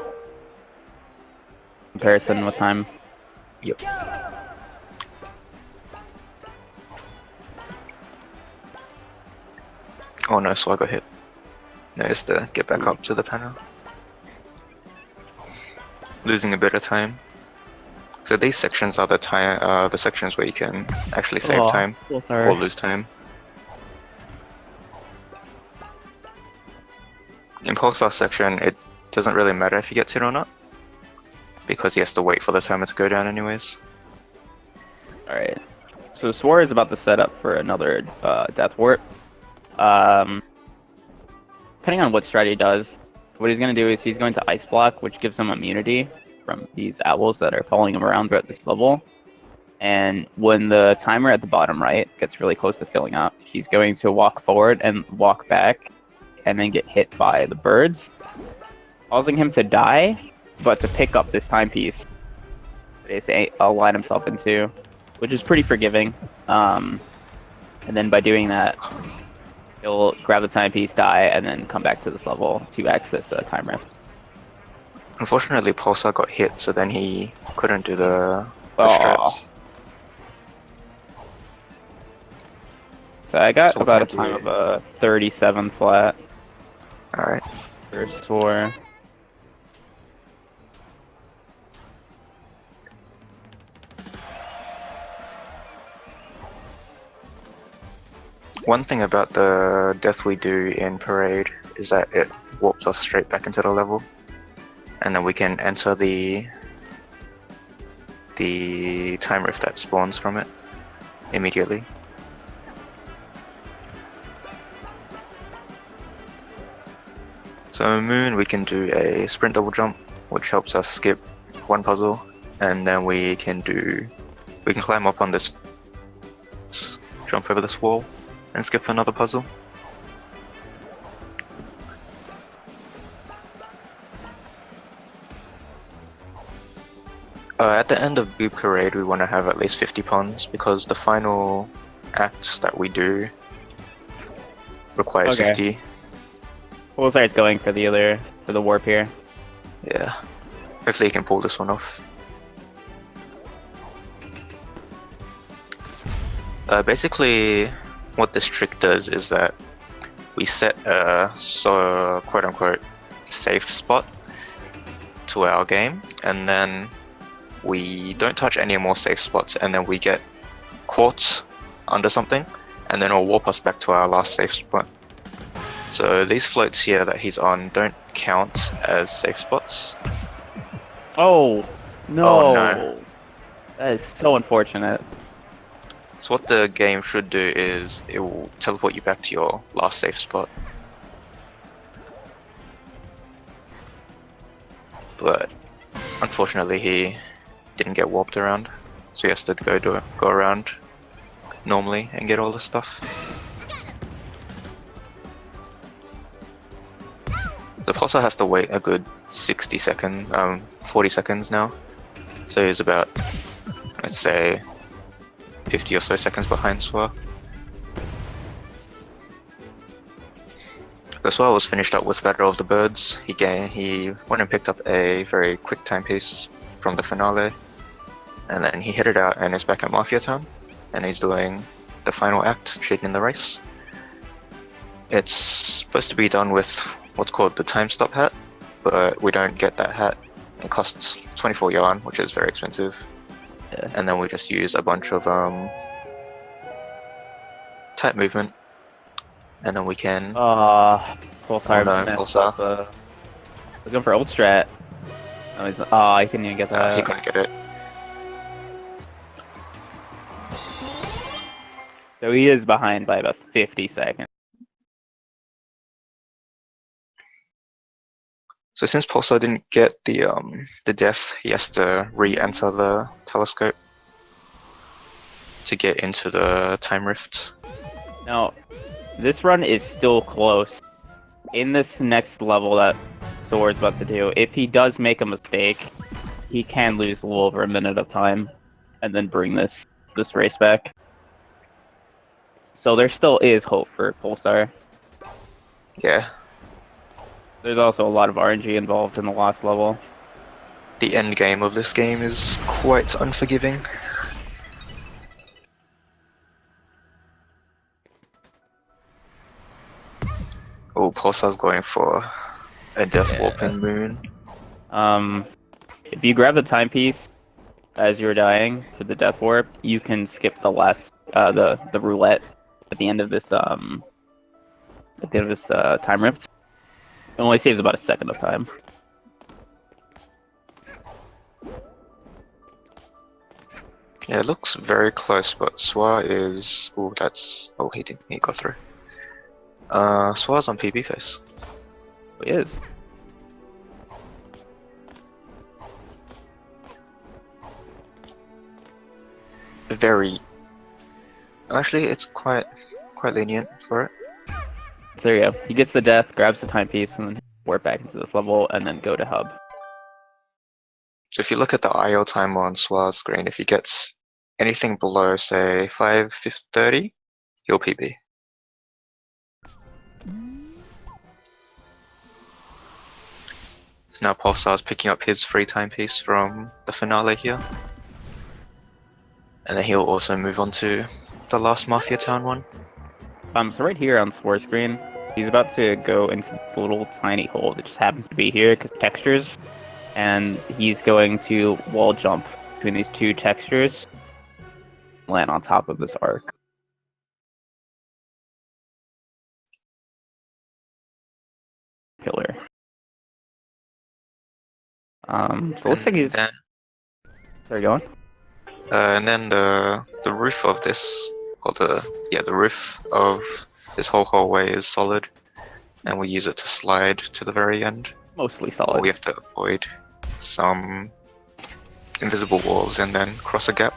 comparison with time.
Yep. Oh no, Suar got hit. No, it's to get back up to the panel. Losing a bit of time. So these sections are the sections where you can actually save time or lose time. In Polsaar section, it doesn't really matter if he gets hit or not, because he has to wait for the timer to go down anyways.
Alright. So Suar is about to set up for another death warp. Depending on what strat he does, what he's going to do is he's going to ice block, which gives him immunity from these owls that are following him around throughout this level. And when the timer at the bottom right gets really close to filling up, he's going to walk forward and walk back and then get hit by the birds, causing him to die, but to pick up this timepiece basically align himself into, which is pretty forgiving. And then by doing that, he'll grab the timepiece, die, and then come back to this level to access the time rift.
Unfortunately, Polsaar got hit, so then he couldn't do the strats.
So I got about a time of 37 flat.
Alright.
For Suar.
One thing about the death we do in Parade is that it warps us straight back into the level, and then we can enter the time rift that spawns from it immediately. So Moon, we can do a sprint double jump, which helps us skip one puzzle, and then we can climb up on this, jump over this wall, and skip another puzzle. At the end of Boob Parade, we want to have at least 50 puns, because the final acts that we do requires 50.
Polsaar is going for the warp here.
Yeah. Hopefully he can pull this one off. Basically, what this trick does is that we set a quote-unquote safe spot to our game, and then we don't touch any more safe spots, and then we get caught under something, and then it'll warp us back to our last safe spot. So these floats here that he's on don't count as safe spots.
Oh no!
Oh, no.
That is so unfortunate.
So what the game should do is it will teleport you back to your last safe spot. But unfortunately he didn't get warped around, so he has to go around normally and get all the stuff. The Polsaar has to wait a good 40 seconds now. So he's about, let's say, 50 or so seconds behind Suar. The Suar was finished up with Battle of the Birds. He went and picked up a very quick timepiece from the finale, and then he headed out and is back at Mafia Town, and he's doing the final act, Cheating the Race. It's supposed to be done with what's called the time stop hat, but we don't get that hat It costs 24 yarn, which is very expensive.
Yeah.
And then we just use a bunch of type movement, and then we can.
Polsaar
no,
messed
Polsaar.
up. Looking for old strat. I couldn't even get that.
He couldn't get it.
So he is behind by about 50 seconds.
So since Polsaar didn't get the death, he has to re-enter the telescope to get into the time rift.
Now, this run is still close. In this next level that Suar's about to do, if he does make a mistake, he can lose a little over a minute of time, and then bring this race back. So there still is hope for Polsaar.
Yeah.
There's also a lot of RNG involved in the last level.
The end game of this game is quite unforgiving. Oh, Pulsar's going for a death warping moon.
If you grab the timepiece as you're dying for the death warp, you can skip the last the roulette at the end of this time rift. It only saves about a second of time.
Yeah, it looks very close, but Suar is. Oh, that's. Oh, he didn't. He got through. Suar's on PB face.
He is.
Very. Actually, it's quite lenient for it.
So there you go. He gets the death, grabs the timepiece, and then warp back into this level, and then go to hub.
So if you look at the IO time on Suar's screen, if he gets anything below, say 5:30, he'll PB. So now Polsaar's picking up his free timepiece from the finale here. And then he'll also move on to the last Mafia Town one.
So right here on Suar's screen, he's about to go into this little tiny hole that just happens to be here because textures, and he's going to wall jump between these two textures, land on top of this arc. Pillar. So it looks like he's.
Then,
Sorry, going.
and then the roof of this, or the roof of this whole hallway is solid, and we use it to slide to the very end.
Mostly solid.
We have to avoid some invisible walls and then cross a gap.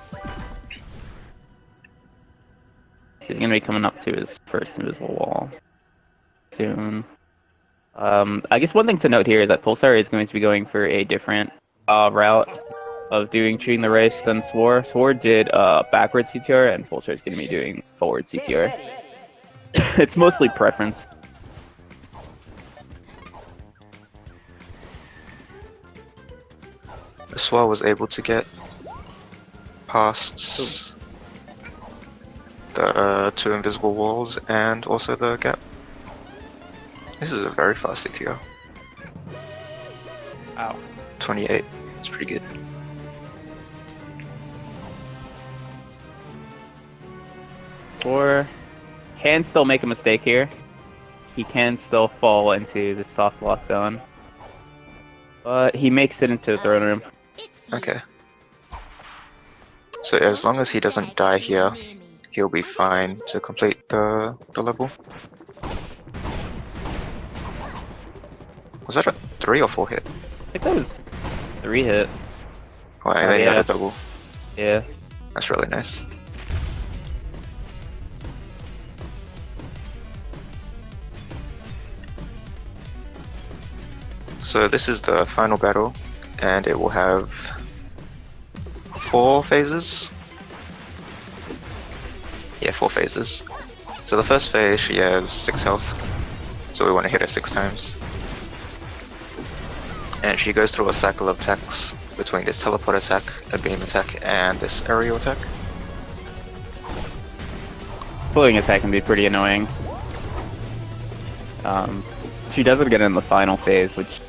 He's gonna be coming up to his first invisible wall soon. I guess one thing to note here is that Polsaar is going to be going for a different route of shooting the race than Suar. Suar did backwards CTR, and Polsaar is going to be doing forward CTR. It's mostly preference.
Suar was able to get past the two invisible walls and also the gap. This is a very fast CTR.
Wow.
28. It's pretty good.
Suar can still make a mistake here. He can still fall into the soft lock zone. But he makes it into the throne room.
Okay. So as long as he doesn't die here, he'll be fine to complete the level. Was that a 3 or 4 hit?
I think that was 3 hit.
Oh, and then you have a double.
Yeah.
That's really nice. So this is the final battle, and it will have 4 phases. Yeah, 4 phases. So the first phase, she has 6 health, so we want to hit her 6 times. And she goes through a cycle of attacks between this teleport attack, a beam attack, and this aerial attack.
Pulling attack can be pretty annoying. She doesn't get in the final phase, which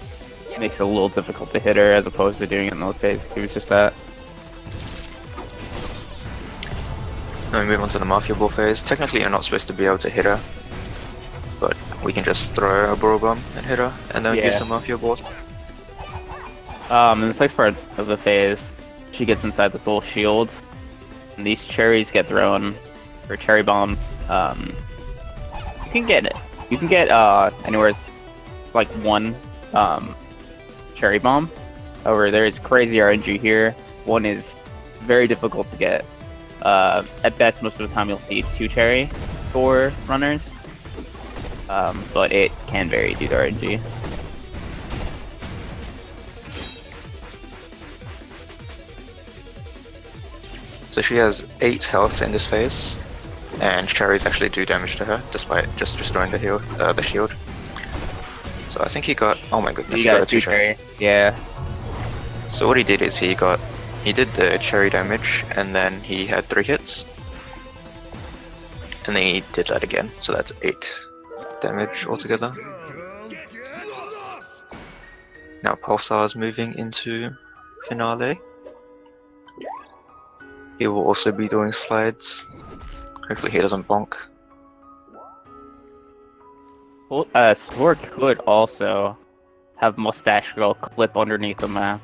makes it a little difficult to hit her as opposed to doing it in the phase. It was just that.
Now we move on to the Mafia Ball phase. Technically you're not supposed to be able to hit her, but we can just throw a Brawl Bomb and hit her, and then use the Mafia Ball.
In the next part of the phase, she gets inside this little shield, and these cherries get thrown, or cherry bomb. You can get it. You can get anywhere like one cherry bomb. However, there is crazy RNG here. One is very difficult to get. At best, most of the time you'll see 2 cherry for runners, but it can vary due to RNG.
So she has 8 health in this phase, and cherries actually do damage to her, despite just destroying the shield. So I think he got, oh my goodness,
He got a 2 cherry. Yeah.
So what he did is he did the cherry damage, and then he had 3 hits. And then he did that again, so that's 8 damage altogether. Now Polsaar is moving into Finale. He will also be doing slides. Hopefully he doesn't bonk.
Suar could also have Mustache Girl clip underneath the map.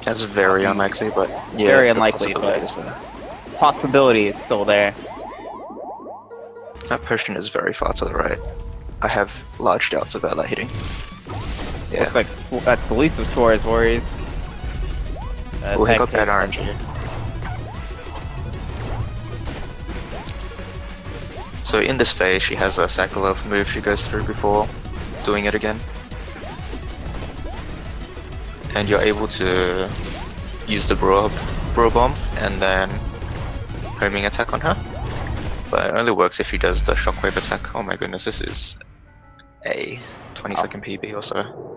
That's very unlikely, but yeah.
Very unlikely, but possibility is still there.
That potion is very far to the right. I have large doubts about that hitting. Yeah.
Looks like that's the least of Suar's worries.
We'll hit up that RNG. So in this phase, she has a cycle of move she goes through before doing it again. And you're able to use the Brawl Bomb and then homing attack on her. But it only works if she does the shockwave attack. Oh my goodness, this is a 20-second PB or so.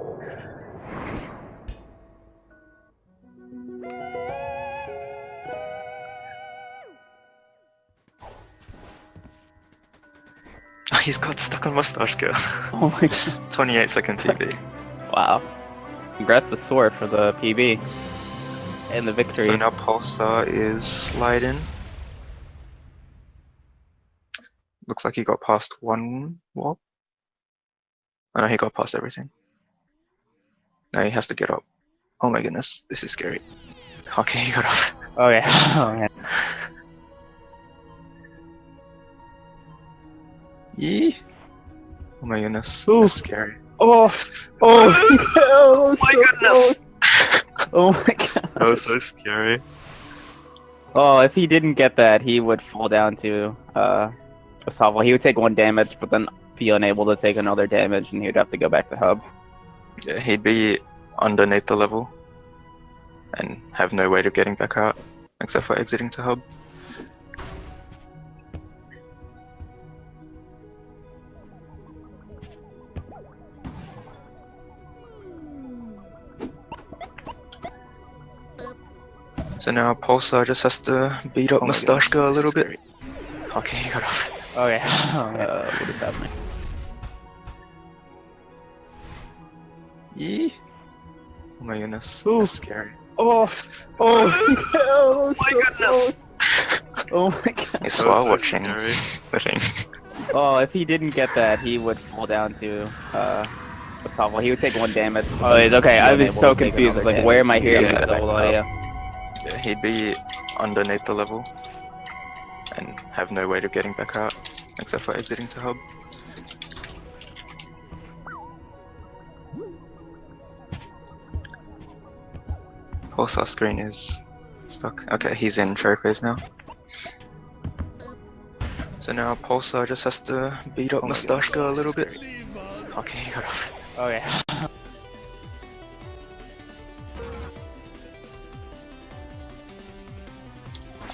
He's got stuck on Mustache Girl.
Oh my god.
28-second PB.
Wow. Congrats to Suar for the PB. And the victory.
So now Polsaar is sliding. Looks like he got past one wall. Oh no, he got past everything. Now he has to get up. Oh my goodness, this is scary. Okay, he got up.
Oh yeah. Oh man.
Yee! Oh my goodness,
Ooh.
that's scary.
Oh! Oh! Oh
my
so
goodness!
close. Oh my god.
That was so scary.
Oh, if he didn't get that, he would fall down to Gustavo. He would take 1 damage, but then be unable to take another damage, and he would have to go back to hub.
Yeah, he'd be underneath the level and have no way of getting back out except for exiting to hub. So now Polsaar just has to beat up Mustache Girl a little bit. Okay, he got off.
Oh yeah. What is happening?
Yee! Oh my goodness,
Ooh.
that's scary.
Oh! Oh! Oh
my
so
goodness!
close. Oh my god.
Is Suar watching the thing?
Oh, if he didn't get that, he would fall down to Gustavo. He would take 1 damage. Oh, it's okay. I was so confused. Like, where am I hearing
Yeah.
the whole audio?
Yeah, he'd be underneath the level and have no way of getting back out except for exiting to hub. Polsaar screen is stuck. Okay, he's in cherry phase now. So now Polsaar just has to beat up Mustache Girl a little bit. Okay, he got off.
Oh yeah.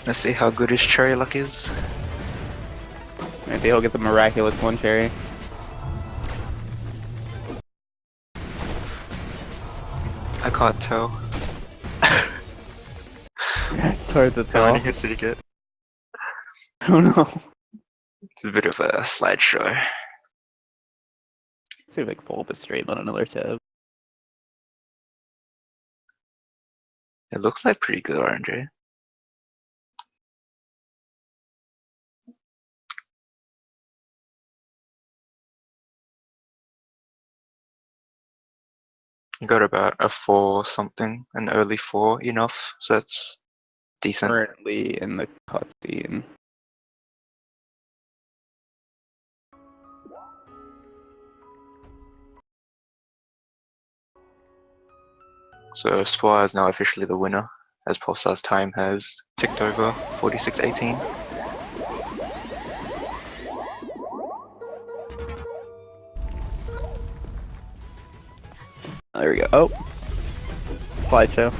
Let's see how good his cherry luck is.
Maybe he'll get the miraculous 1 cherry.
I can't tell.
It's hard to
How
tell.
many hits did he get?
I don't know.
It's a bit of a slideshow.
See if I can pull up a stream on another tab.
It looks like pretty good RNG. You got about a 4 something, an early 4 enough, so that's decent.
Currently in the cutscene.
So Suar is now officially the winner, as Polsaar's time has ticked over 46:18.
There we go. Oh, slideshow.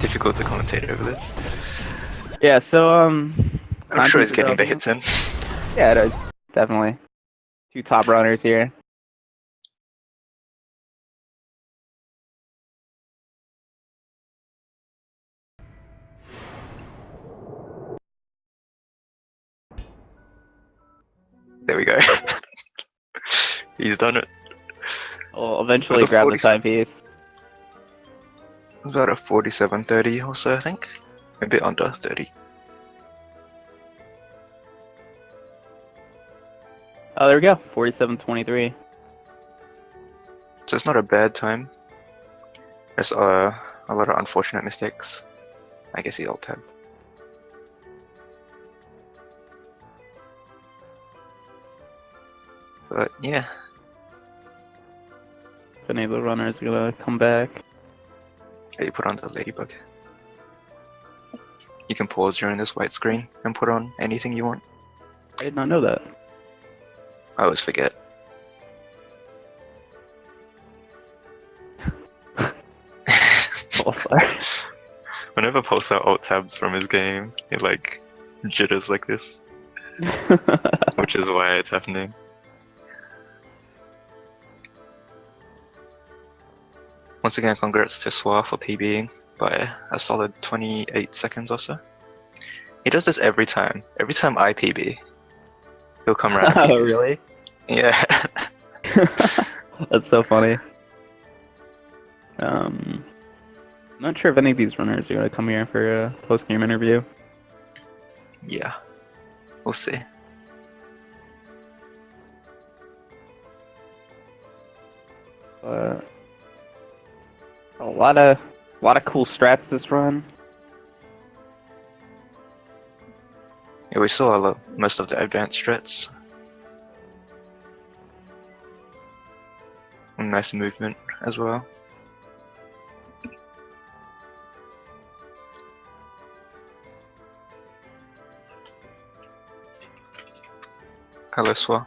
Difficult to commentate over this.
Yeah, so
I'm sure
content
he's getting the
development.
hits in.
Yeah, it is definitely 2 top runners here.
There we go. He's done it.
We'll eventually
With a
grab the
47.
timepiece.
It's about a 47:30 or so, I think. A bit under 30.
Oh, there we go. 47:23.
So it's not a bad time. There's a lot of unfortunate mistakes. I guess he alt-tabbed. But yeah,
If any of the runners are gonna come back.
you put on the ladybug. You can pause during this white screen and put on anything you want.
I did not know that.
I always forget.
Polsaar.
Whenever Polsaar alt tabs from his game, it like jitters like this, which is why it's happening. Once again, congrats to Suar for PBing by a solid 28 seconds or so. He does this every time. Every time I PB, he'll come around and
Oh,
PB.
really?
Yeah.
That's so funny. I'm not sure if any of these runners are gonna come here for a post-game interview.
Yeah. We'll see.
But a lot of cool strats this run.
Yeah, we saw most of the advanced strats. Nice movement as well. Hello, Suar.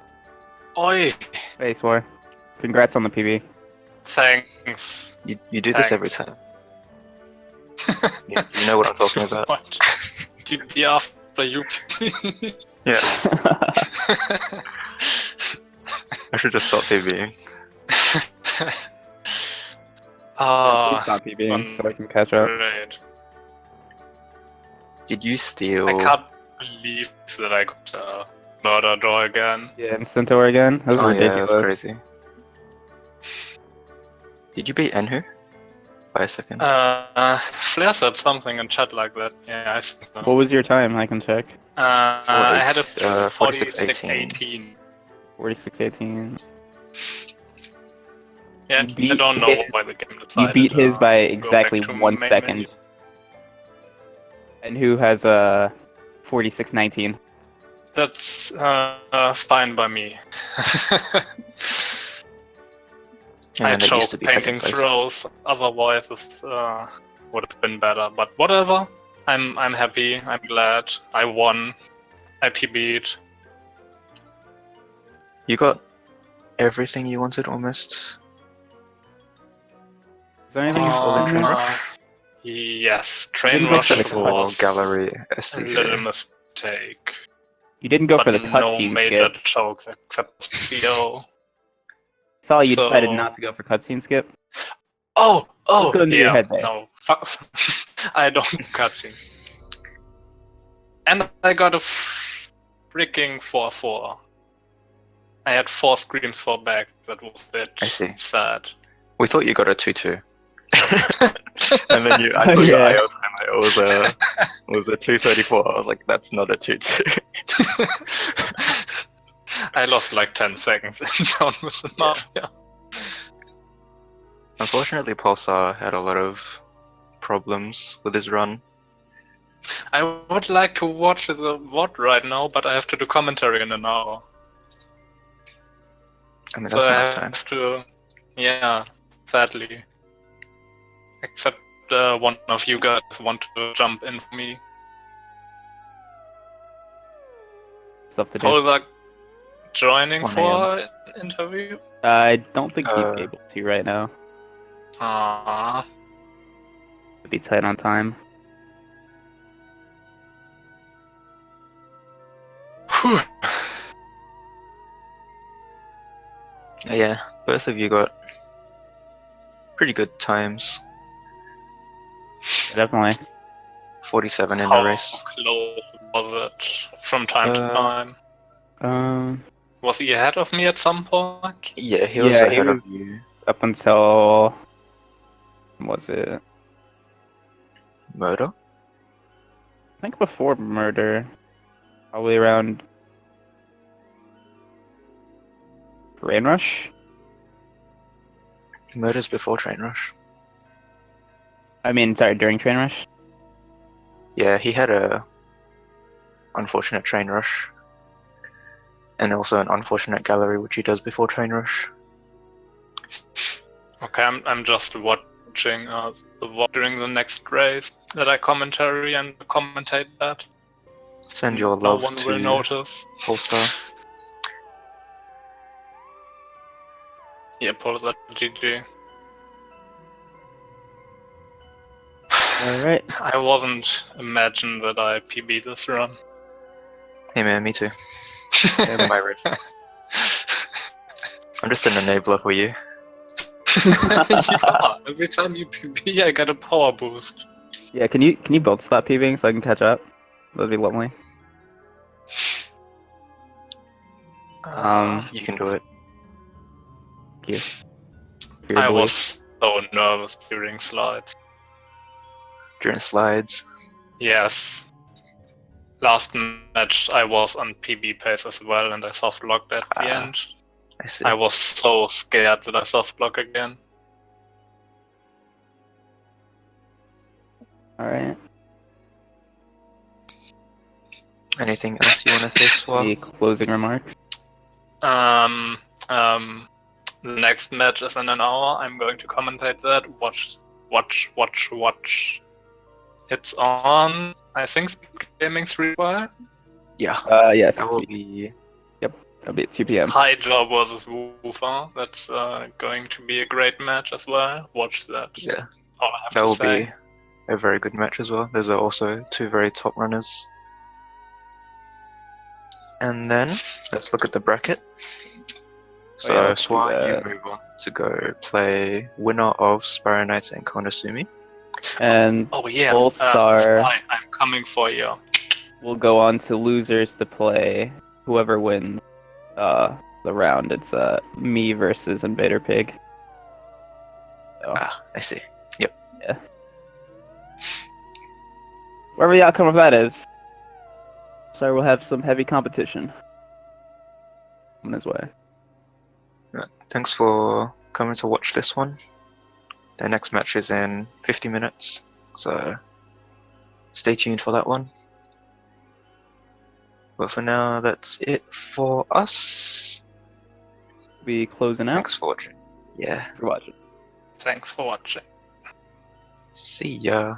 Oi,
Hey, Suar. Congrats on the PB.
thanks.
You do this every time. You know what I'm talking about.
What? PB after you.
Yeah. I should just stop PBing.
Please
Ah,
stop PBing so I can catch up.
great.
Did you steal?
I can't believe that I could murder draw again.
Yeah, Instantor again? That was
Oh yeah,
ridiculous.
that's crazy. Did you beat Enhu? By a second.
Flair said something in chat like that. Yeah, I think so.
What was your time? I can check.
I had a
46:18.
46:18.
46:18.
Yeah,
You beat
I don't know
his-
why the game
You
decided.
beat his by
go
exactly
back to
1
main
second.
menu.
And who has 46:19?
That's fine by me. I
And it used
choked
to be
painting
second place.
throws, otherwise it would have been better. But whatever, I'm happy, I'm glad, I won, I PB'd.
You got everything you wanted almost.
Is there anything
Please, Golden Train
Uh,
Rush.
Yes, Train
Didn't go
Rush
for the
Except for
was
Gallery
a little
SDJ.
mistake.
You didn't go
But
for the
no
cutscene
major
skip.
chokes except CO.
Saw you
So-
decided not to go for cutscene skip.
Oh,
What's going through your
yeah,
head there?
no. I don't cutscene. And I got a freaking 4-4. I had 4 screams for back. That was a bit
I see.
sad.
We thought you got a 2-2. And then I
Oh,
saw your
yeah.
IELTS and it was a 234. I was like, that's not a 2-2.
I lost like 10 seconds down with the Mafia.
Unfortunately, Polsaar had a lot of problems with his run.
I would like to watch the VOD right now, but I have to do commentary in an hour.
I mean,
So
that's
I
nice time.
have to, yeah, sadly. Except one of you guys want to jump in for me.
Stuff to do.
Polsaar joining
1
for an interview?
I don't think he's
Uh,
able to right now.
Aww.
It'd be tight on time.
Whew.
Yeah, both of you got pretty good times.
Definitely.
47 in the
How
race.
close was it from time to
Uh,
time?
Um.
Was he ahead of me at some point?
Yeah, he was
Yeah, he
ahead
was
of you.
up until. Was it?
Murder?
I think before murder. Probably around. Rain Rush?
Murder's before Train Rush.
I mean, sorry, during Train Rush?
Yeah, he had a unfortunate Train Rush. And also an unfortunate gallery, which he does before Train Rush.
Okay, I'm just watching the VOD during the next race that I commentary and commentate that.
Send your
No
love
one will
to
notice.
Polsaar.
Yeah, Polsaar GG.
Alright.
I wasn't imagine that I PB this run.
Hey man, me too. My race. I'm just an enabler for you.
Yeah, every time you PB, I get a power boost.
Yeah, can you build stop PBing so I can catch up? That'd be lovely.
You can do it.
Thank you. For your
I
belief.
was so nervous during slides.
During slides.
Yes. Last match I was on PB pace as well and I soft locked at the
Ah.
end.
I see.
I was so scared that I soft block again.
Alright.
Anything else you want to say, Suar?
Any closing remarks?
The next match is in an hour. I'm going to commentate that. Watch. It's on, I think, Gaming's Rewild.
Yeah,
Yes.
that will be.
That'll be at 2 p.m.
High Job versus Woofer. That's going to be a great match as well. Watch that.
Yeah,
All I have
that
to
will
say.
be a very good match as well. There's also two very top runners. And then let's look at the bracket. So
yeah, let's do
Suar,
that.
you move on to go play winner of Sparrow Knights and Konosumi.
And
Oh yeah,
Polsaar
I'm coming for you.
will go on to losers to play whoever wins the round. It's me versus Invader Pig. So,
Ah, I see.
whatever the outcome of that is, Polsaar will have some heavy competition on his way.
Thanks for coming to watch this one. The next match is in 50 minutes, so stay tuned for that one. But for now, that's it for us.
Be closing out.
Thanks for watching. Yeah,
For watching.
Thanks for watching.
see ya.